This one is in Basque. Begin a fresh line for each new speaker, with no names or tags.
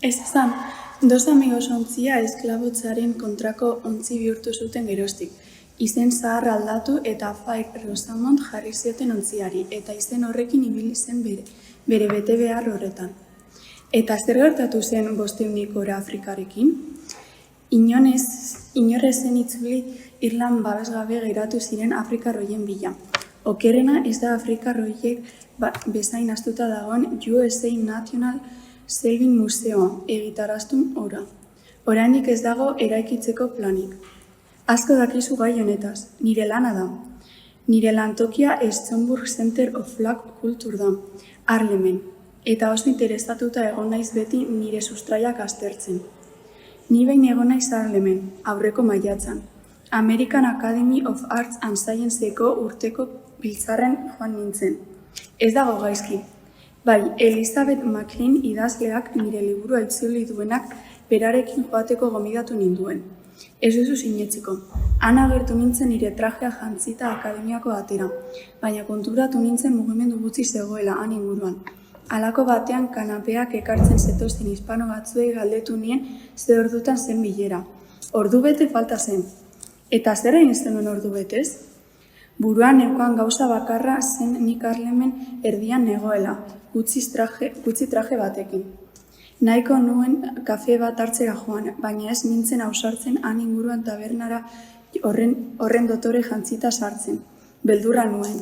Ez ezan, dos amigos ontzia esklabotzaren kontrako ontzi bihurtu zuten geroztik. Izen zaharra aldatu eta Fair Rosamond jarri zioten ontziari, eta izen horrekin ibili zen bere bete behar horretan. Eta zer gertatu zen 500 ora Afrikarekin? Inorez zen itzuli Irlan babesgabe geratu ziren Afrikarroien bila. Okerrena ez da Afrikarroiek bezain astuta dagoen USA National Selvin Museoa egitaraztun ora. Oraindik ez dago eraikitzeko planik. Asko dakizu gai honetaz, nire lana da. Nire lantokia Schomburg Center of Black Culture da, Harlemen, eta oso interesatuta egon naiz beti nire sustraiak aztertzen. Ni behin egon naiz Harlemen, aurreko maiatzan. American Academy of Arts and Scienceko urteko biltzarren joan nintzen. Ez dago gaizki. Bai, Elizabeth McLean idazleak nire liburua itzuli duenak berarekin joateko gomidatu ninduen. Ez duzu sinetziko. Han agertu nintzen nire trajea jantzita akademiako atera, baina konturatu nintzen mugimendu gutxi zegoela han inguruan. Halako batean kanapeak ekartzen zetozten hispano batzuei galdetu nien ze ordutan zen bilera. Ordu bete falta zen. Eta zer egin zenuen ordu betez? Buruan neukan gauza bakarra zen nik Harlemen erdian negoela, gutxi traje batekin. Nahiko nuen kafe bat hartzera joan, baina ez nintzen ausartzen han inguruan tabernara horren dotore jantzita sartzen. Beldurra nuen.